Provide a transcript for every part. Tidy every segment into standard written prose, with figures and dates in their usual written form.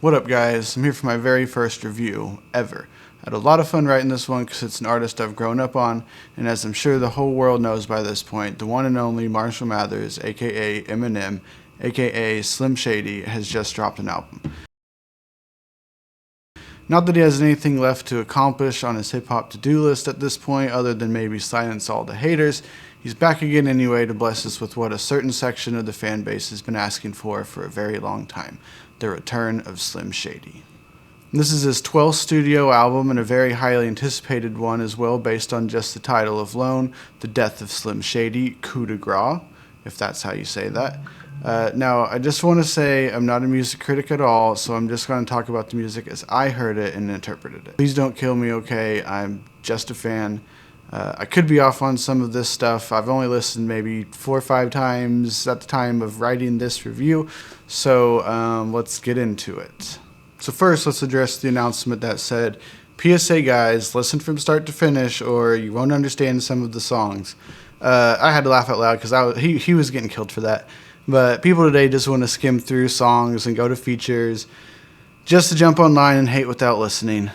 What up, guys? I'm here for my very first review ever. I had a lot of fun writing this one because it's an artist I've grown up on, and as I'm sure the whole world knows by this point, the one and only Marshall Mathers, aka Eminem, aka Slim Shady, has just dropped an album. Not that he has anything left to accomplish on his hip-hop to-do list at this point other than maybe silence all the haters. He's back again anyway to bless us with what a certain section of the fan base has been asking for a very long time: the return of Slim Shady. This is his 12th studio album and a very highly anticipated one as well, based on just the title alone, The Death of Slim Shady, coup de grace, if that's how you say that. Now, I just want to say I'm not a music critic at all, so I'm just going to talk about the music as I heard it and interpreted it. Please don't kill me, okay? I'm just a fan. I could be off on some of this stuff. I've only listened maybe 4 or 5 times at the time of writing this review, so let's get into it. So first, let's address the announcement that said, PSA guys, listen from start to finish or you won't understand some of the songs. I had to laugh out loud because he was getting killed for that. But people today just want to skim through songs and go to features just to jump online and hate without listening.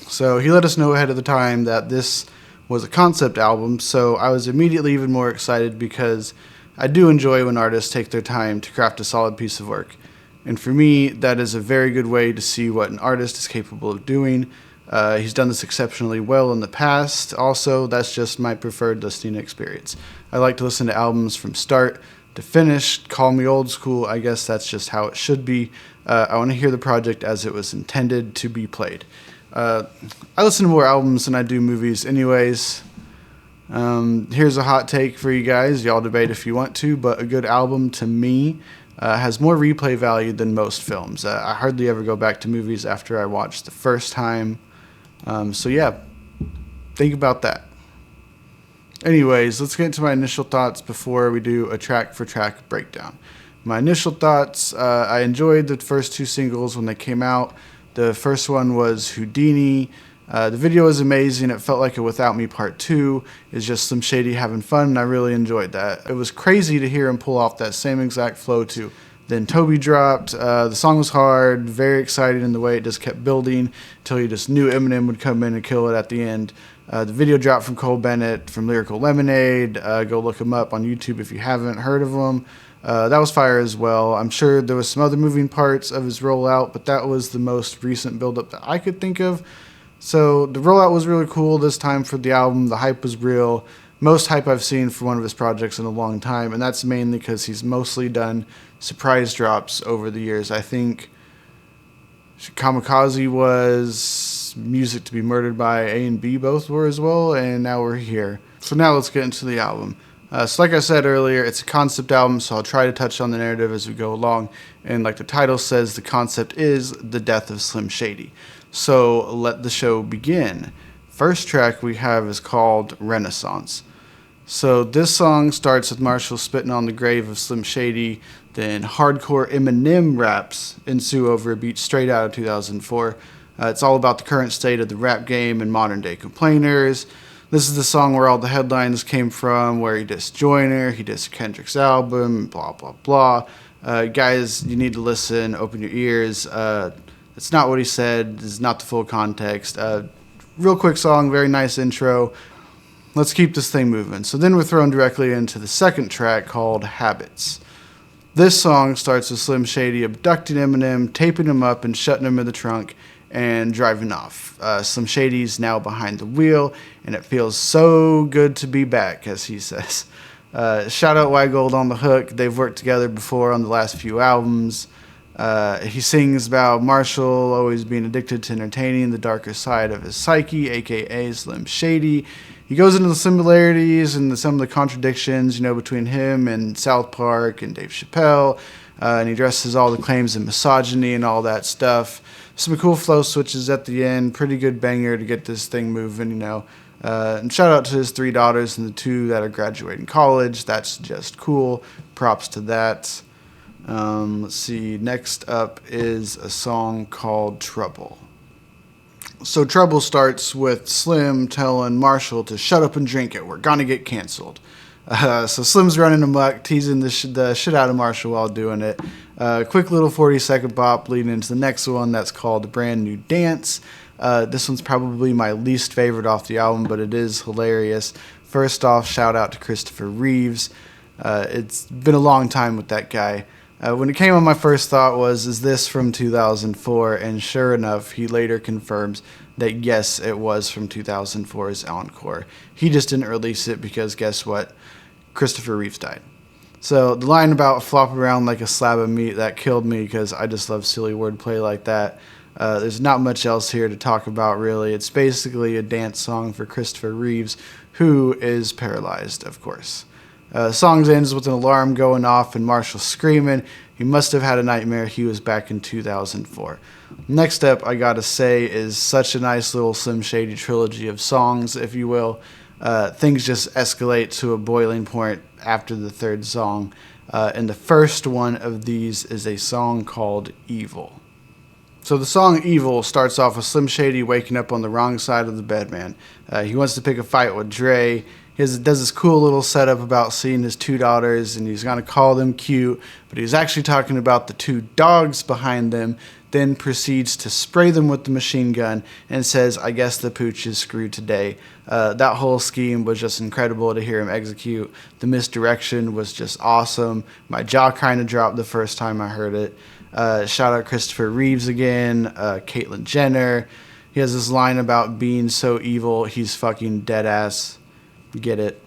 So he let us know ahead of the time that this was a concept album, so I was immediately even more excited because I do enjoy when artists take their time to craft a solid piece of work. And for me, that is a very good way to see what an artist is capable of doing. He's done this exceptionally well in the past. Also, that's just my preferred listening experience. I like to listen to albums from start to finish. Call me old school, I guess that's just how it should be. I want to hear the project as it was intended to be played. I listen to more albums than I do movies anyways. Here's a hot take for you guys. Y'all debate if you want to, but a good album to me has more replay value than most films. I hardly ever go back to movies after I watch the first time. So yeah, think about that. Anyways, let's get into my initial thoughts before we do a track-for-track breakdown. My initial thoughts, I enjoyed the first 2 singles when they came out. The first one was Houdini. The video was amazing. It felt like a Without Me Part 2. It's just Slim Shady having fun, and I really enjoyed that. It was crazy to hear him pull off that same exact flow too. Then Toby dropped. The song was hard, very exciting in the way it just kept building until you just knew Eminem would come in and kill it at the end. The video dropped from Cole Bennett from Lyrical Lemonade. Go look him up on YouTube if you haven't heard of him. That was fire as well. I'm sure there was some other moving parts of his rollout, but that was the most recent build-up that I could think of. So the rollout was really cool this time for the album. The hype was real. Most hype I've seen for one of his projects in a long time, and that's mainly because he's mostly done surprise drops over the years. I think Kamikaze was, Music to be Murdered by A and B both were as well, and now we're here. So now let's get into the album. So like I said earlier, it's a concept album, so I'll try to touch on the narrative as we go along. And like the title says, the concept is the death of Slim Shady. So let the show begin. First track we have is called Renaissance. So this song starts with Marshall spitting on the grave of Slim Shady, then hardcore Eminem raps ensue over a beat straight out of 2004. It's all about the current state of the rap game and modern day complainers. This is the song where all the headlines came from, where he dissed Joyner, he dissed Kendrick's album, blah, blah, blah. Guys, you need to listen, open your ears. It's not what he said, it's not the full context. Real quick song, very nice intro. Let's keep this thing moving. So then we're thrown directly into the second track called Habits. This song starts with Slim Shady abducting Eminem, taping him up and shutting him in the trunk and driving off. Slim Shady's now behind the wheel, and it feels so good to be back, as he says. Shout out White Gold on the hook. They've worked together before on the last few albums. He sings about Marshall always being addicted to entertaining the darker side of his psyche, aka Slim Shady. He goes into the similarities and some of the contradictions, between him and South Park and Dave Chappelle, and he addresses all the claims of misogyny and all that stuff. Some cool flow switches at the end, pretty good banger to get this thing moving, And shout out to his 3 daughters and the 2 that are graduating college. That's just cool. Props to that. Let's see. Next up is a song called Trouble. So Trouble starts with Slim telling Marshall to shut up and drink it. We're gonna get canceled. So Slim's running amok, teasing the shit out of Marshall while doing it. Quick little 40-second bop leading into the next one that's called Brand New Dance. This one's probably my least favorite off the album, but it is hilarious. First off, shout out to Christopher Reeves. It's been a long time with that guy. When it came on, my first thought was, is this from 2004? And sure enough, he later confirms that yes, it was from 2004's Encore. He just didn't release it because guess what? Christopher Reeves died. So the line about flop around like a slab of meat, that killed me because I just love silly wordplay like that. There's not much else here to talk about, really. It's basically a dance song for Christopher Reeves, who is paralyzed, of course. The song ends with an alarm going off and Marshall screaming. He must have had a nightmare. He was back in 2004. Next up, I gotta say, is such a nice little Slim Shady trilogy of songs, if you will. Things just escalate to a boiling point after the third song. And the first one of these is a song called Evil. So the song Evil starts off with Slim Shady waking up on the wrong side of the bed, man. He wants to pick a fight with Dre. He does this cool little setup about seeing his two daughters, and he's going to call them cute, but he's actually talking about the two dogs behind them, then proceeds to spray them with the machine gun and says, I guess the pooch is screwed today. That whole scheme was just incredible to hear him execute. The misdirection was just awesome. My jaw kind of dropped the first time I heard it. Shout out Christopher Reeves again, Caitlyn Jenner. He has this line about being so evil, he's fucking dead ass. Get it?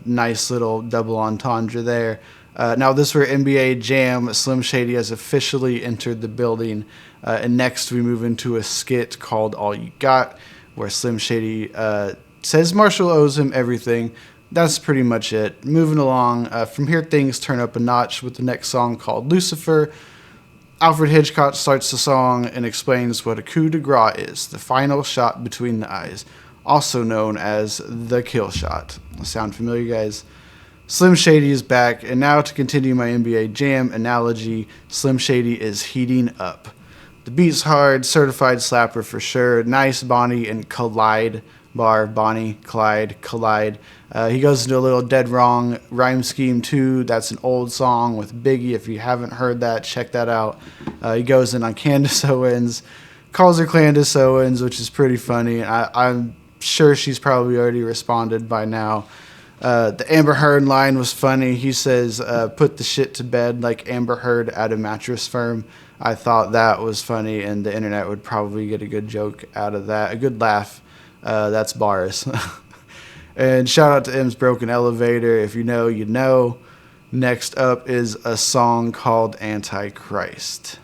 Nice little double entendre there. Now this for NBA Jam, Slim Shady has officially entered the building. And next we move into a skit called All You Got, where Slim Shady says Marshall owes him everything. That's pretty much it. Moving along, from here things turn up a notch with the next song called Lucifer. Alfred Hitchcock starts the song and explains what a coup de grace is, the final shot between the eyes, also known as the kill shot. Sound familiar, guys? Slim Shady is back, and now to continue my NBA Jam analogy, Slim Shady is heating up. The beat's hard, certified slapper for sure, nice Bonnie and Collide bar, Bonnie, Clyde, Collide. He goes into a little Dead Wrong rhyme scheme too. That's an old song with Biggie. If you haven't heard that, check that out. He goes in on Candace Owens, calls her Candace Owens, which is pretty funny. I'm sure she's probably already responded by now. The Amber Heard line was funny. He says, put the shit to bed like Amber Heard at a mattress firm. I thought that was funny, and the internet would probably get a good joke out of that, a good laugh. That's bars. And shout out to M's Broken Elevator. If you know, you know. Next up is a song called Antichrist.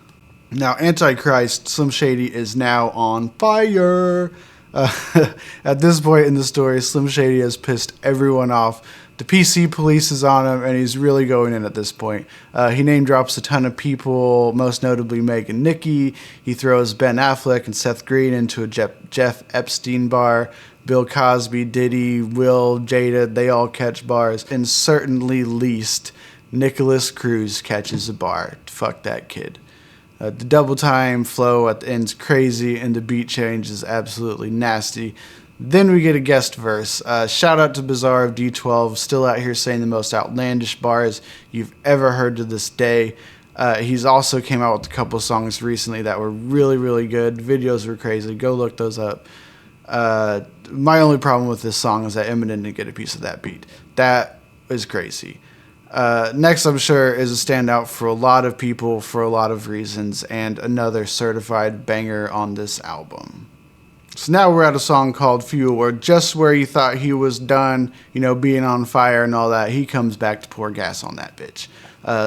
Now, Antichrist, Slim Shady is now on fire. At this point in the story, Slim Shady has pissed everyone off. The PC police is on him, and he's really going in at this point. He name drops a ton of people, most notably Meg and Nikki. He throws Ben Affleck and Seth Green into a Jeff Epstein bar. Bill Cosby, Diddy, Will, Jada, they all catch bars. And certainly least, Nicholas Cruz catches a bar. Fuck that kid. The double time flow at the end's crazy, and the beat change is absolutely nasty. Then we get a guest verse. Shout out to Bizarre of D12, still out here saying the most outlandish bars you've ever heard to this day. He's also came out with a couple songs recently that were really, really good. Videos were crazy. Go look those up. My only problem with this song is that Eminem didn't get a piece of that beat. That is crazy. Next, I'm sure, is a standout for a lot of people for a lot of reasons, and another certified banger on this album. So now we're at a song called Fuel, where just where you thought he was done, being on fire and all that, he comes back to pour gas on that bitch.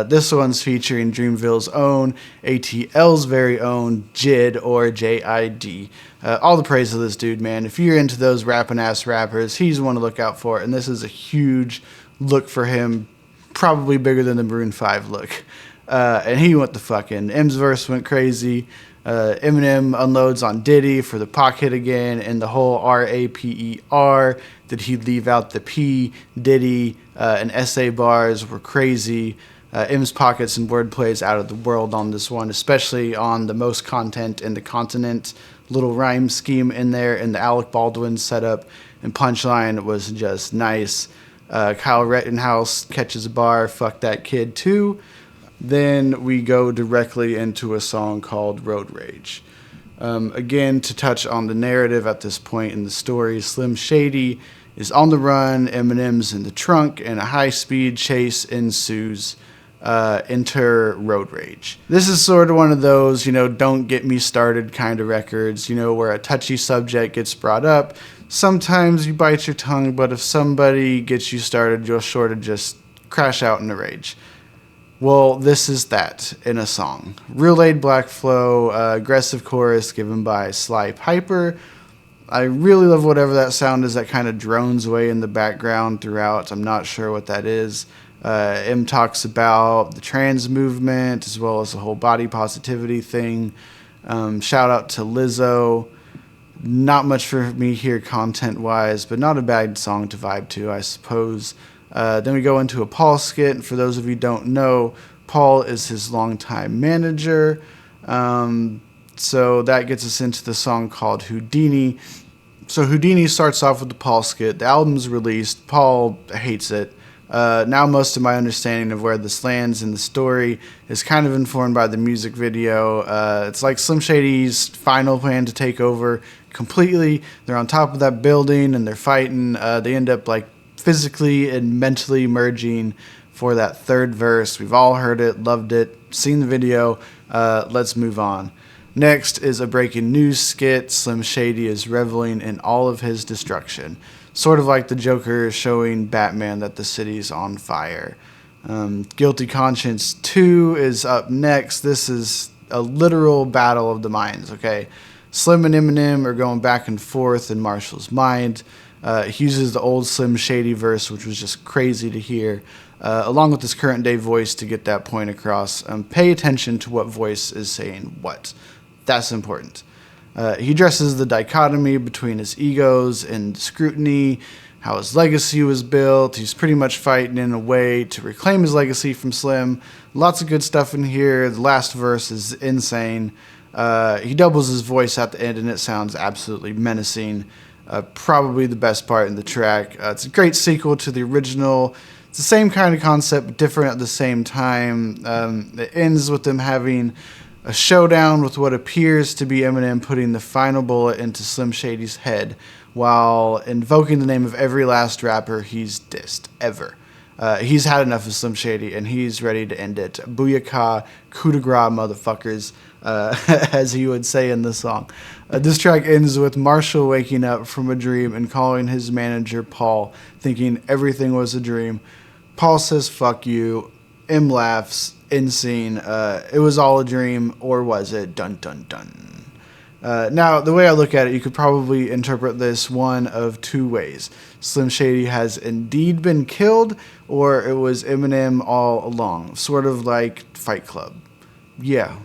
This one's featuring Dreamville's own, ATL's very own, JID, or J-I-D. All the praise of this dude, man. If you're into those rapping-ass rappers, he's one to look out for, and this is a huge look for him, probably bigger than the Maroon 5 look. And he went the fuck in. M's verse went crazy. Eminem unloads on Diddy for the pocket again, and the whole R-A-P-E-R. Did he leave out the P? Diddy and S.A. bars were crazy. M's pockets and wordplays out of the world on this one, especially on the most content in the continent. Little rhyme scheme in there, and the Alec Baldwin setup and punchline was just nice. Kyle Rittenhouse catches a bar, fuck that kid too. Then we go directly into a song called Road Rage. Again, to touch on the narrative at this point in the story, Slim Shady is on the run, Eminem's in the trunk, and a high-speed chase ensues. Enter Road Rage. This is sort of one of those, don't get me started kind of records, where a touchy subject gets brought up. Sometimes you bite your tongue, but if somebody gets you started, you're sure to just crash out in a rage. Well, this is that in a song. Real laid back flow, aggressive chorus given by Sly Piper. I really love whatever that sound is that kind of drones away in the background throughout. I'm not sure what that is. M talks about the trans movement as well as the whole body positivity thing. Shout out to Lizzo. Not much for me here content-wise, but not a bad song to vibe to, I suppose. Then we go into a Paul skit, and for those of you who don't know, Paul is his longtime manager. So that gets us into the song called Houdini. So Houdini starts off with the Paul skit. The album's released. Paul hates it. Now most of my understanding of where this lands in the story is kind of informed by the music video. It's like Slim Shady's final plan to take over completely. They're on top of that building and they're fighting. They end up like physically and mentally merging for that third verse. We've all heard it, loved it, seen the video. Let's move on. Next is a breaking news skit. Slim Shady is reveling in all of his destruction. Sort of like the Joker showing Batman that the city's on fire. Guilty Conscience 2 is up next. This is a literal battle of the minds, okay? Slim and Eminem are going back and forth in Marshall's mind. He uses the old Slim Shady verse, which was just crazy to hear, along with his current day voice to get that point across. Pay attention to what voice is saying what. That's important. He addresses the dichotomy between his egos and scrutiny, how his legacy was built. He's pretty much fighting in a way to reclaim his legacy from Slim. Lots of good stuff in here. The last verse is insane. He doubles his voice at the end, and it sounds absolutely menacing. Probably the best part in the track. It's a great sequel to the original. It's the same kind of concept, but different at the same time. It ends with them having a showdown with what appears to be Eminem putting the final bullet into Slim Shady's head while invoking the name of every last rapper he's dissed, ever. He's had enough of Slim Shady, and he's ready to end it. Booyaka, coup de grace, motherfuckers, as he would say in the song. This track ends with Marshall waking up from a dream and calling his manager Paul, thinking everything was a dream. Paul says, fuck you. M laughs. End scene. It was all a dream, or was it? Dun, dun, dun. Now, the way I look at it, you could probably interpret this one of two ways. Slim Shady has indeed been killed, or it was Eminem all along. Sort of like Fight Club. Yeah,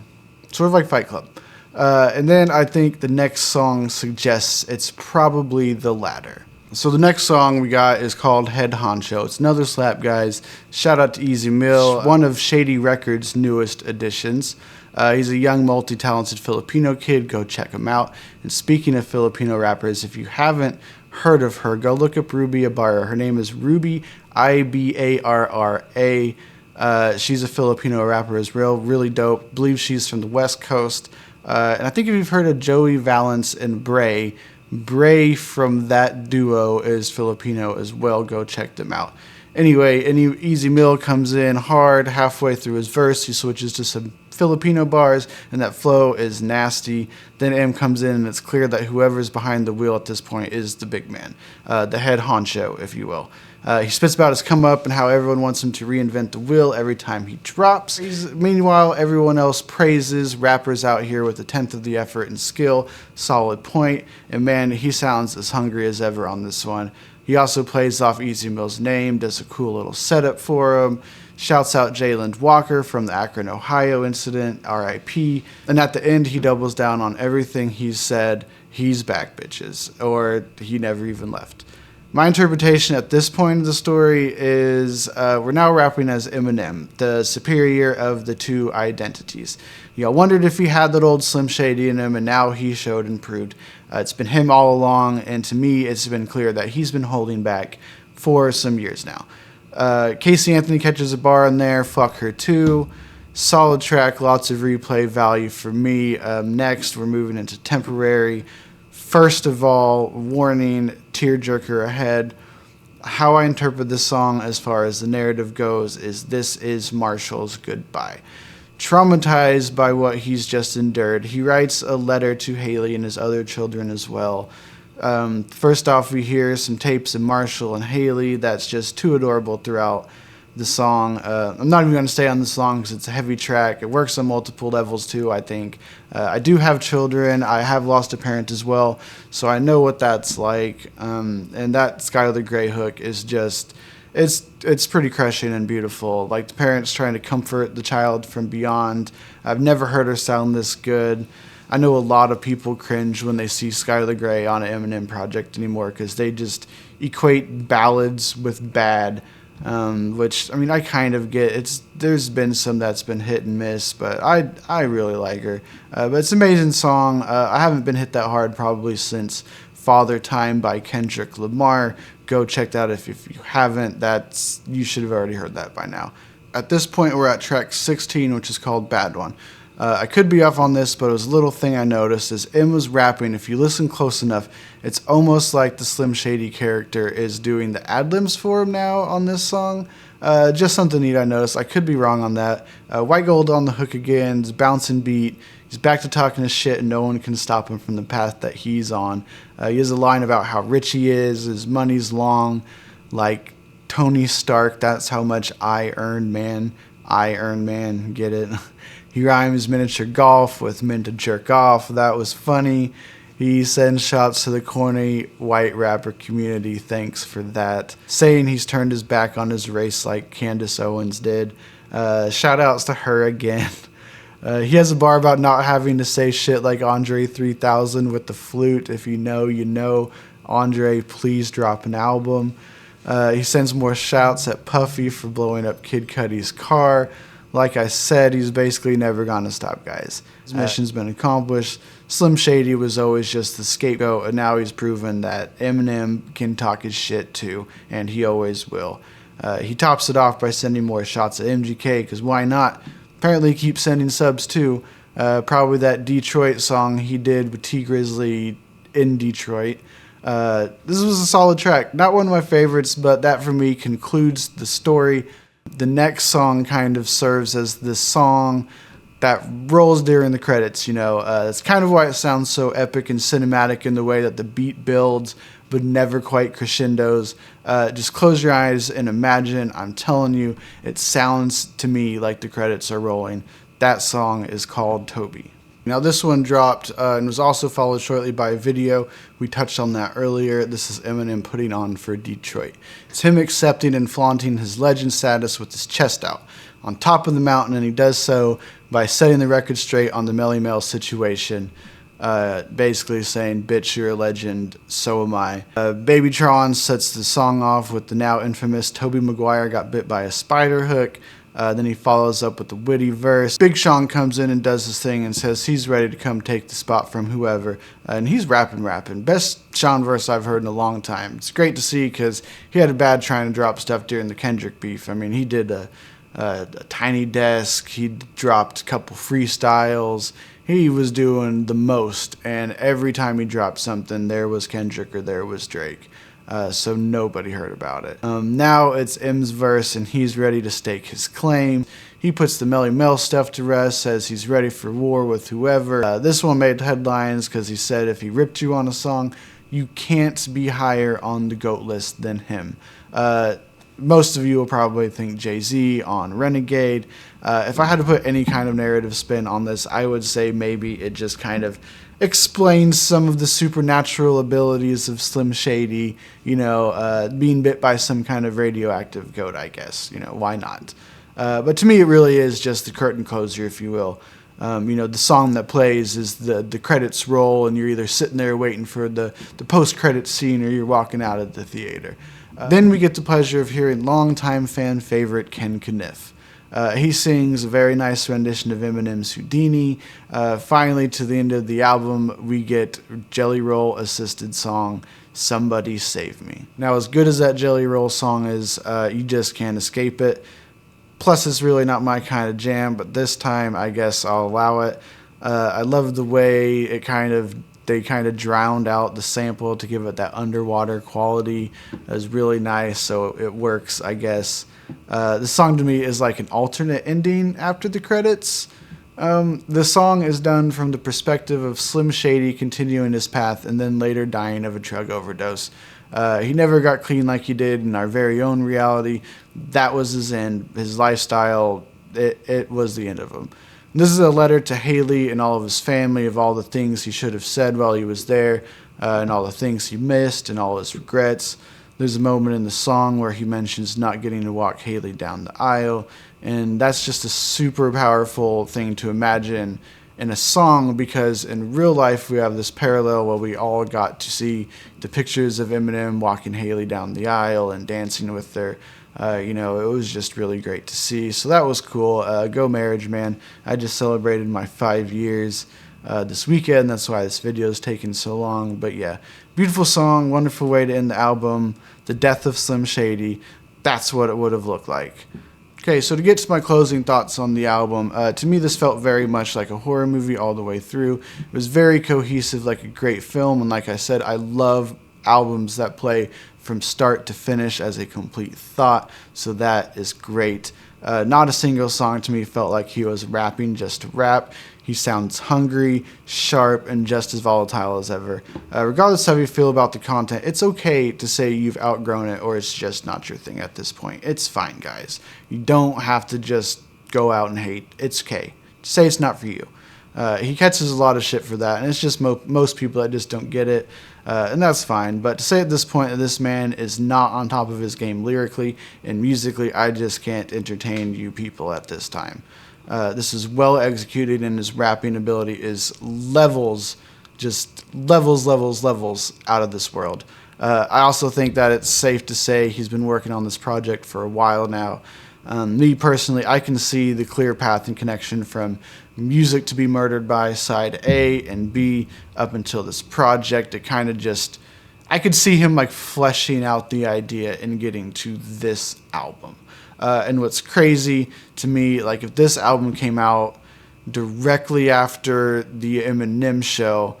sort of like Fight Club. And then I think the next song suggests it's probably the latter. So the next song we got is called Head Honcho. It's another slap, guys. Shout out to Easy Mill, one of Shady Records' newest additions. He's a young, multi-talented Filipino kid. Go check him out. And speaking of Filipino rappers, if you haven't heard of her, go look up Ruby Ibarra. Her name is Ruby, Ibarra. She's a Filipino rapper as well. Really dope. I believe she's from the West Coast. And I think if you've heard of Joey Valance and Bray from that duo is Filipino as well. Go check them out. Anyway, Easy Mill comes in hard halfway through his verse. He switches to some Filipino bars, and that flow is nasty. Then M comes in, and it's clear that whoever's behind the wheel at this point is the big man, the head honcho, if you will. He spits about his come up and how everyone wants him to reinvent the wheel every time he drops. Meanwhile, everyone else praises rappers out here with a tenth of the effort and skill. Solid point. And man, he sounds as hungry as ever on this one. He also plays off Easy Mill's name, does a cool little setup for him, shouts out Jayland Walker from the Akron, Ohio incident, RIP. And at the end, he doubles down on everything he's said. He's back, bitches. Or he never even left. My interpretation at this point in the story is we're now rapping as Eminem, the superior of the two identities. I wondered if he had that old Slim Shady in him, and now he showed and proved. It's been him all along, and to me, it's been clear that he's been holding back for some years now. Casey Anthony catches a bar in there. Fuck Her Too. Solid track, lots of replay value for me. Next, we're moving into Temporary. First of all, warning, tearjerker ahead. How I interpret this song as far as the narrative goes is this is Marshall's goodbye. Traumatized by what he's just endured, he writes a letter to Haley and his other children as well. First off, we hear some tapes of Marshall and Haley that's just too adorable throughout the song. I'm not even going to stay on the song because it's a heavy track. It works on multiple levels too, I think. I do have children. I have lost a parent as well, so I know what that's like. And that Skylar Grey hook is just, it's pretty crushing and beautiful. Like the parents trying to comfort the child from beyond. I've never heard her sound this good. I know a lot of people cringe when they see Skylar Grey on an Eminem project anymore because they just equate ballads with bad. Which, I mean, I kind of get. There's been some that's been hit and miss, but I really like her. But it's an amazing song. I haven't been hit that hard probably since Father Time by Kendrick Lamar. Go check that out if you haven't. You should have already heard that by now. At this point, we're at track 16, which is called Bad One. I could be off on this, but it was a little thing I noticed as M was rapping. If you listen close enough, it's almost like the Slim Shady character is doing the ad-libs for him now on this song. Just something neat I noticed. I could be wrong on that. White Gold on the hook again. It's bouncing beat. He's back to talking his shit, and no one can stop him from the path that he's on. He has a line about how rich he is. His money's long, like Tony Stark. That's how much I earn, man. I earn, man. Get it? He rhymes miniature golf with men to jerk off. That was funny. He sends shots to the corny white rapper community. Thanks for that. Saying he's turned his back on his race like Candace Owens did. Shout outs to her again. He has a bar about not having to say shit like Andre 3000 with the flute. If you know, you know. Andre, please drop an album. He sends more shouts at Puffy for blowing up Kid Cudi's car. Like I said, he's basically never gonna stop, guys. His mission's been accomplished. Slim Shady was always just the scapegoat, and now he's proven that Eminem can talk his shit too, and he always will. He tops it off by sending more shots at MGK, because why not? Apparently he keeps sending subs too. Probably that Detroit song he did with T Grizzly in Detroit. This was a solid track. Not one of my favorites, but that for me concludes the story. The next song kind of serves as the song that rolls during the credits, you know. It's kind of why it sounds so epic and cinematic in the way that the beat builds but never quite crescendos. Just close your eyes and imagine. I'm telling you, it sounds to me like the credits are rolling. That song is called Toby. Now this one dropped and was also followed shortly by a video. We touched on that earlier. This is Eminem putting on for Detroit. It's him accepting and flaunting his legend status with his chest out on top of the mountain, and he does so by setting the record straight on the Melly Mel situation. Basically saying, bitch, you're a legend, so am I. Babytron sets the song off with the now infamous Tobey Maguire got bit by a spider hook. Then he follows up with the witty verse. Big Sean comes in and does his thing and says he's ready to come take the spot from whoever. And he's rapping. Best Sean verse I've heard in a long time. It's great to see because he had a bad trying to drop stuff during the Kendrick beef. I mean, he did a Tiny Desk. He dropped a couple freestyles. He was doing the most. And every time he dropped something, there was Kendrick or there was Drake. So nobody heard about it. Now it's M's verse, and he's ready to stake his claim. He puts the Melly Mel stuff to rest, says he's ready for war with whoever. This one made headlines because he said if he ripped you on a song, you can't be higher on the GOAT list than him. Most of you will probably think Jay-Z on Renegade. If I had to put any kind of narrative spin on this, I would say maybe it just kind of explains some of the supernatural abilities of Slim Shady, you know, being bit by some kind of radioactive goat, I guess. You know, why not? But to me, it really is just the curtain closer, if you will. You know, the song that plays is the credits roll, and you're either sitting there waiting for the post-credits scene or you're walking out of the theater. Then we get the pleasure of hearing longtime fan favorite Ken Kniff. He sings a very nice rendition of Eminem's Houdini. Finally, to the end of the album, we get Jelly Roll assisted song Somebody Save Me. Now, as good as that Jelly Roll song is, you just can't escape it. Plus, it's really not my kind of jam, but this time I guess I'll allow it. I love the way they kind of drowned out the sample to give it that underwater quality. It was really nice, so it works, I guess. This song to me is like an alternate ending after the credits. The song is done from the perspective of Slim Shady continuing his path and then later dying of a drug overdose. He never got clean like he did in our very own reality. That was his end. His lifestyle, it was the end of him. This is a letter to Haley and all of his family of all the things he should have said while he was there, and all the things he missed and all his regrets. There's a moment in the song where he mentions not getting to walk Haley down the aisle, and that's just a super powerful thing to imagine in a song, because in real life we have this parallel where we all got to see the pictures of Eminem walking Haley down the aisle and dancing with her. It was just really great to see. So that was cool. Go Marriage Man. I just celebrated my 5 years this weekend. That's why this video is taking so long. But yeah, beautiful song, wonderful way to end the album. The death of Slim Shady. That's what it would have looked like. Okay, so to get to my closing thoughts on the album, to me this felt very much like a horror movie all the way through. It was very cohesive, like a great film, and like I said, I love albums that play from start to finish as a complete thought, so that is great. Not a single song to me felt like he was rapping just to rap. He sounds hungry, sharp, and just as volatile as ever. Regardless of how you feel about the content, it's okay to say you've outgrown it or it's just not your thing at this point. It's fine, guys. You don't have to just go out and hate. It's okay. Say it's not for you. He catches a lot of shit for that, and it's just most people that just don't get it, and that's fine. But to say at this point that this man is not on top of his game lyrically and musically, I just can't entertain you people at this time. This is well executed, and his rapping ability is levels out of this world. I also think that it's safe to say he's been working on this project for a while now. Me personally, I can see the clear path and connection from Music to Be Murdered By side A and B up until this project. It kind of just, I could see him like fleshing out the idea and getting to this album. And what's crazy to me, like if this album came out directly after the Eminem show,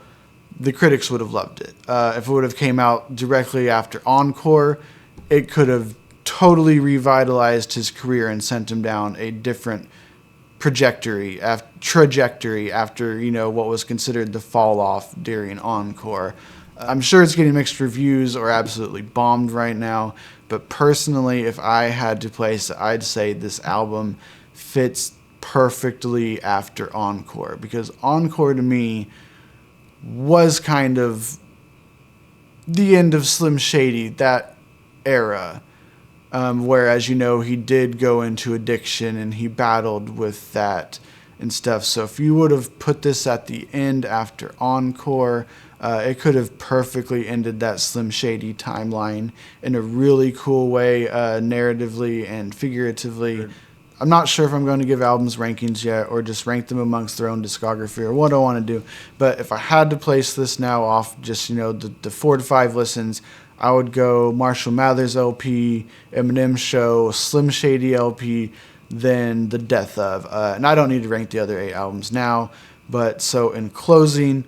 the critics would have loved it. If it would have came out directly after Encore, it could have totally revitalized his career and sent him down a different trajectory after what was considered the fall off during Encore. I'm sure it's getting mixed reviews or absolutely bombed right now, but personally, if I had to place it, I'd say this album fits perfectly after Encore, because Encore to me was kind of the end of Slim Shady, that era. Whereas, he did go into addiction and he battled with that and stuff. So if you would have put this at the end after Encore, it could have perfectly ended that Slim Shady timeline in a really cool way, narratively and figuratively. I'm not sure if I'm going to give albums rankings yet or just rank them amongst their own discography or what I want to do. But if I had to place this now off just, the 4 to 5 listens, I would go Marshall Mathers LP, Eminem Show, Slim Shady LP, then The Death Of. And I don't need to rank the other 8 albums now. But so in closing,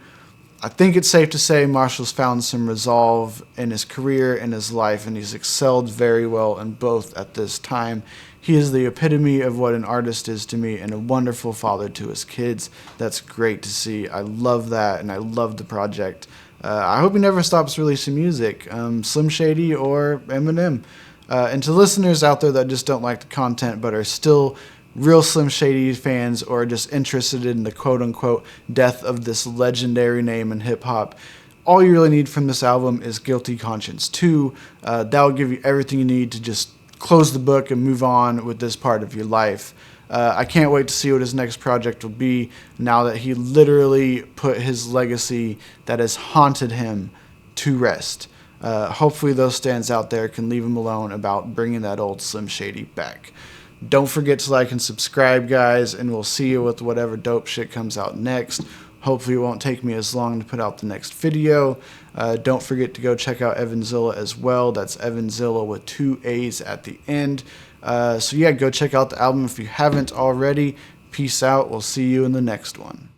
I think it's safe to say Marshall's found some resolve in his career and his life, and he's excelled very well in both at this time. He is the epitome of what an artist is to me and a wonderful father to his kids. That's great to see. I love that, and I love the project. I hope he never stops releasing music, Slim Shady or Eminem. And to listeners out there that just don't like the content but are still real Slim Shady fans or just interested in the quote-unquote death of this legendary name in hip-hop, all you really need from this album is Guilty Conscience 2. That'll give you everything you need to just close the book and move on with this part of your life. I can't wait to see what his next project will be now that he literally put his legacy that has haunted him to rest. Hopefully those stands out there can leave him alone about bringing that old Slim Shady back. Don't forget to like and subscribe, guys, and we'll see you with whatever dope shit comes out next. Hopefully it won't take me as long to put out the next video. Don't forget to go check out Evanzilla as well. That's Evanzilla with 2 A's at the end. So yeah, go check out the album if you haven't already. Peace out. We'll see you in the next one.